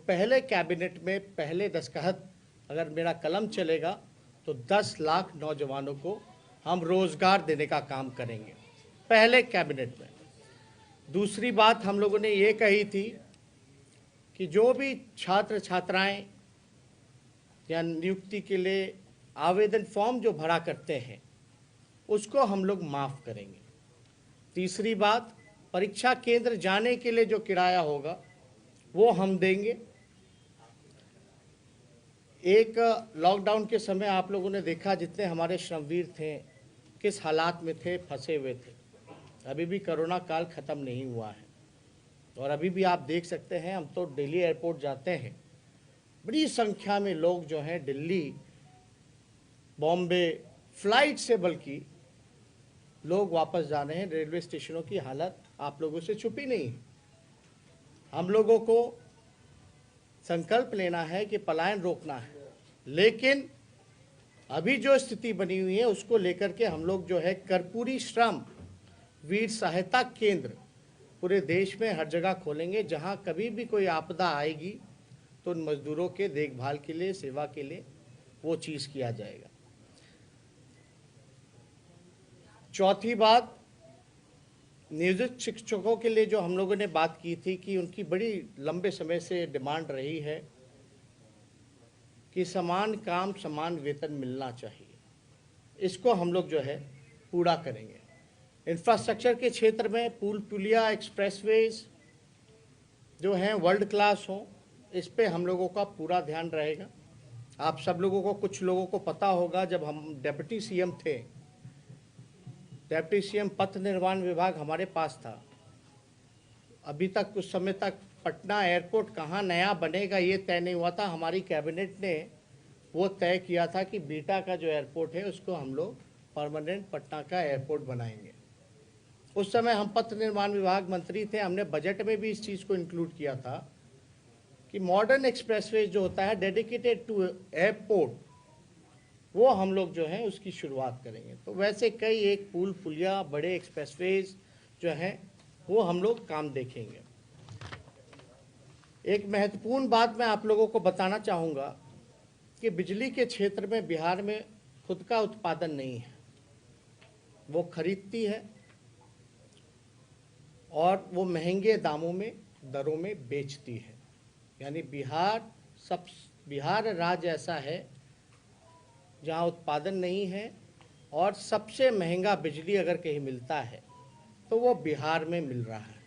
पहले कैबिनेट में पहले दस्तखत अगर मेरा कलम चलेगा तो 10 लाख नौजवानों को हम रोज़गार देने का काम करेंगे पहले कैबिनेट में। दूसरी बात हम लोगों ने ये कही थी कि जो भी छात्र छात्राएं या नियुक्ति के लिए आवेदन फॉर्म जो भरा करते हैं उसको हम लोग माफ़ करेंगे। तीसरी बात, परीक्षा केंद्र जाने के लिए जो किराया होगा वो हम देंगे। एक लॉकडाउन के समय आप लोगों ने देखा जितने हमारे श्रमवीर थे किस हालात में थे, फंसे हुए थे। अभी भी कोरोना काल ख़त्म नहीं हुआ है और अभी भी आप देख सकते हैं, हम तो दिल्ली एयरपोर्ट जाते हैं, बड़ी संख्या में लोग जो हैं दिल्ली बॉम्बे फ्लाइट से बल्कि लोग वापस जा रहे हैं। रेलवे स्टेशनों की हालत आप लोगों से छुपी नहीं है। हम लोगों को संकल्प लेना है कि पलायन रोकना है, लेकिन अभी जो स्थिति बनी हुई है उसको लेकर के हम लोग जो है कर्पूरी श्रम वीर सहायता केंद्र पूरे देश में हर जगह खोलेंगे। जहां कभी भी कोई आपदा आएगी तो उन मजदूरों के देखभाल के लिए, सेवा के लिए वो चीज़ किया जाएगा। चौथी बात, नियोजित शिक्षकों के लिए जो हम लोगों ने बात की थी कि उनकी बड़ी लंबे समय से डिमांड रही है कि समान काम समान वेतन मिलना चाहिए, इसको हम लोग जो है पूरा करेंगे। इंफ्रास्ट्रक्चर के क्षेत्र में पुल पुलिया एक्सप्रेसवेज जो हैं वर्ल्ड क्लास हों, इस पे हम लोगों का पूरा ध्यान रहेगा। आप सब लोगों को, कुछ लोगों को पता होगा, जब हम डेप्यूटी सीएम थे, डेप्यूटी सीएम पथ निर्माण विभाग हमारे पास था। अभी तक कुछ समय तक पटना एयरपोर्ट कहाँ नया बनेगा ये तय नहीं हुआ था। हमारी कैबिनेट ने वो तय किया था कि बीटा का जो एयरपोर्ट है उसको हम लोग परमानेंट पटना का एयरपोर्ट बनाएंगे। उस समय हम पथ निर्माण विभाग मंत्री थे, हमने बजट में भी इस चीज़ को इंक्लूड किया था कि मॉडर्न एक्सप्रेसवे जो होता है डेडिकेटेड टू एयरपोर्ट, वो हम लोग जो है उसकी शुरुआत करेंगे। तो वैसे कई एक पुल पुलिया बड़े एक्सप्रेसवेज जो हैं वो हम लोग काम देखेंगे। एक महत्वपूर्ण बात मैं आप लोगों को बताना चाहूँगा कि बिजली के क्षेत्र में बिहार में खुद का उत्पादन नहीं है, वो खरीदती है और वो महंगे दामों में, दरों में बेचती है। यानी बिहार राज्य ऐसा है जहाँ उत्पादन नहीं है और सबसे महंगा बिजली अगर कहीं मिलता है तो वो बिहार में मिल रहा है।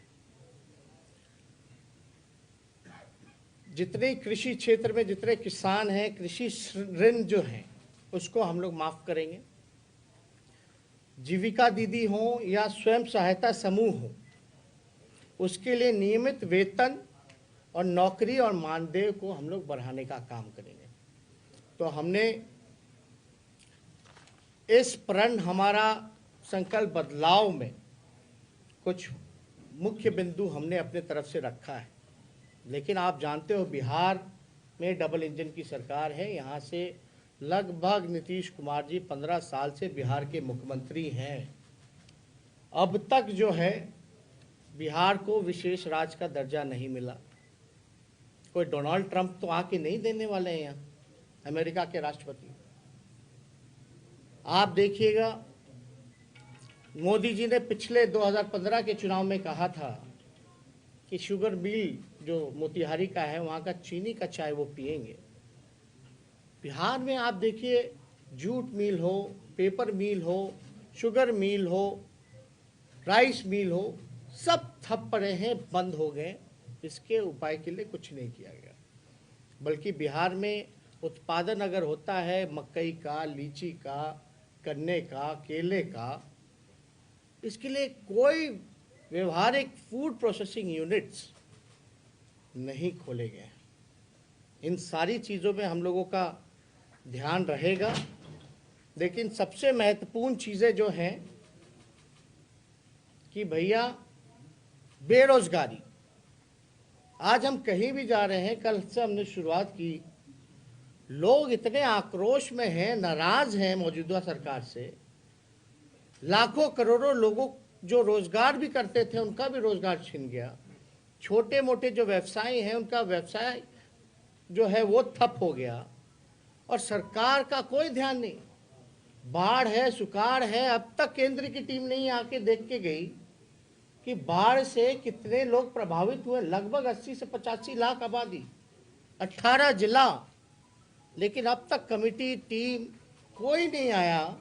जितने कृषि क्षेत्र में जितने किसान हैं, कृषि ऋण जो हैं उसको हम लोग माफ़ करेंगे। जीविका दीदी हो या स्वयं सहायता समूह हो, उसके लिए नियमित वेतन और नौकरी और मानदेय को हम लोग बढ़ाने का काम करेंगे। तो हमने इस प्रण हमारा संकल्प बदलाव में कुछ मुख्य बिंदु हमने अपने तरफ से रखा है। लेकिन आप जानते हो बिहार में डबल इंजन की सरकार है। यहाँ से लगभग नीतीश कुमार जी 15 साल से बिहार के मुख्यमंत्री हैं। अब तक जो है बिहार को विशेष राज्य का दर्जा नहीं मिला। कोई डोनाल्ड ट्रंप तो आके नहीं देने वाले हैं यहाँ, अमेरिका के राष्ट्रपति। आप देखिएगा, मोदी जी ने पिछले 2015 के चुनाव में कहा था कि शुगर मिल जो मोतिहारी का है वहाँ का चीनी का चाय वो पिएंगे। बिहार में आप देखिए, जूट मिल हो, पेपर मिल हो, शुगर मिल हो, राइस मिल हो, सब ठप पड़े हैं, बंद हो गए। इसके उपाय के लिए कुछ नहीं किया गया। बल्कि बिहार में उत्पादन अगर होता है मकई का, लीची का, गन्ने का, केले का, इसके लिए कोई व्यवहारिक फूड प्रोसेसिंग यूनिट्स नहीं खोले गए। इन सारी चीज़ों में हम लोगों का ध्यान रहेगा। लेकिन सबसे महत्वपूर्ण चीज़ें जो हैं कि भैया बेरोजगारी, आज हम कहीं भी जा रहे हैं, कल से हमने शुरुआत की, लोग इतने आक्रोश में हैं, नाराज हैं मौजूदा सरकार से। लाखों करोड़ों लोगों जो रोजगार भी करते थे उनका भी रोजगार छिन गया। छोटे मोटे जो व्यवसायी हैं उनका व्यवसाय जो है वो ठप हो गया और सरकार का कोई ध्यान नहीं। बाढ़ है, सुखाड़ है, अब तक केंद्र की टीम नहीं आके देख के गई कि बाढ़ से कितने लोग प्रभावित हुए। लगभग 80 से 85 लाख आबादी, 18 जिला, लेकिन अब तक कमेटी टीम कोई नहीं आया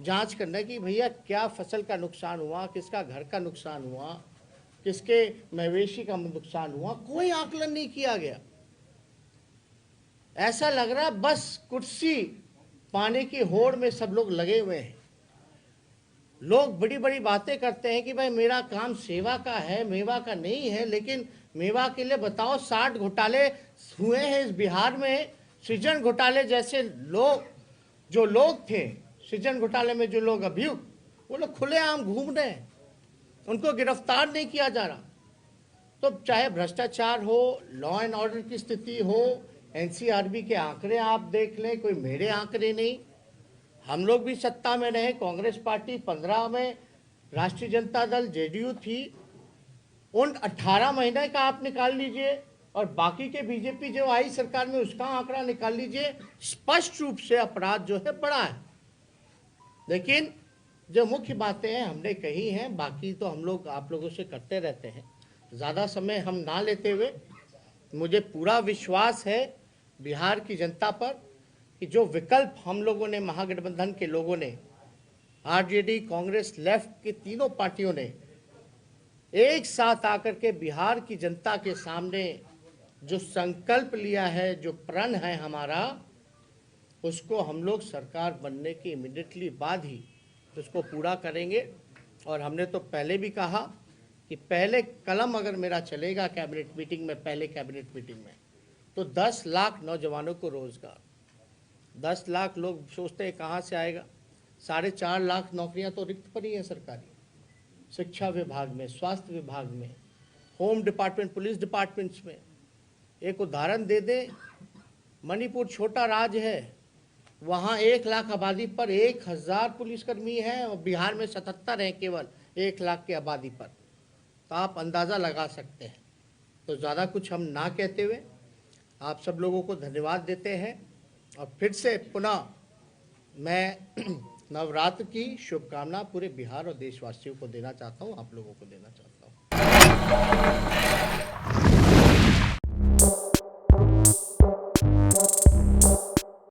जांच करने की भैया क्या फसल का नुकसान हुआ, किसका घर का नुकसान हुआ, किसके मवेशी का नुकसान हुआ। कोई आकलन नहीं किया गया। ऐसा लग रहा बस कुर्सी पाने की होड़ में सब लोग लगे हुए हैं। लोग बड़ी बड़ी बातें करते हैं कि भाई मेरा काम सेवा का है, मेवा का नहीं है, लेकिन मेवा के लिए बताओ 60 घोटाले हुए हैं इस बिहार में। सृजन घोटाले जैसे जो लोग थे, सृजन घोटाले में जो लोग अभियुक्त, वो लोग खुलेआम घूम रहे हैं, उनको गिरफ्तार नहीं किया जा रहा। तो चाहे भ्रष्टाचार हो, लॉ एंड ऑर्डर की स्थिति हो, एनसीआरबी के आंकड़े आप देख लें, कोई मेरे आंकड़े नहीं। हम लोग भी सत्ता में रहे, कांग्रेस पार्टी 15 में, राष्ट्रीय जनता दल जेडीयू थी, उन 18 महीने का आप निकाल लीजिए और बाकी के बीजेपी जो आई सरकार में उसका आंकड़ा निकाल लीजिए। स्पष्ट रूप से अपराध जो है बढ़ा है। लेकिन जो मुख्य बातें हैं हमने कही हैं, बाकी तो हम लोग आप लोगों से करते रहते हैं। ज़्यादा समय हम ना लेते हुए, मुझे पूरा विश्वास है बिहार की जनता पर कि जो विकल्प हम लोगों ने, महागठबंधन के लोगों ने, आरजेडी, कांग्रेस, लेफ्ट की तीनों पार्टियों ने एक साथ आकर के बिहार की जनता के सामने जो संकल्प लिया है, जो प्रण है हमारा, उसको हम लोग सरकार बनने के इमीडिएटली बाद ही उसको पूरा करेंगे। और हमने तो पहले भी कहा कि पहले कलम अगर मेरा चलेगा कैबिनेट मीटिंग में, पहले कैबिनेट मीटिंग में, तो 10 लाख नौजवानों को रोजगार। 10 लाख लोग सोचते हैं कहाँ से आएगा। 4.5 लाख नौकरियां तो रिक्त पड़ी हैं सरकारी, शिक्षा विभाग में, स्वास्थ्य विभाग में, होम डिपार्टमेंट, पुलिस डिपार्टमेंट्स में। एक उदाहरण दे दें, मणिपुर छोटा राज्य है, वहाँ 1 लाख आबादी पर 1000 पुलिसकर्मी हैं और बिहार में 77 हैं केवल 1 लाख की आबादी पर। तो आप अंदाज़ा लगा सकते हैं। तो ज़्यादा कुछ हम ना कहते हुए आप सब लोगों को धन्यवाद देते हैं और फिर से पुनः मैं नवरात्र की शुभकामना पूरे बिहार और देशवासियों को देना चाहता हूँ, आप लोगों को देना चाहता हूँ।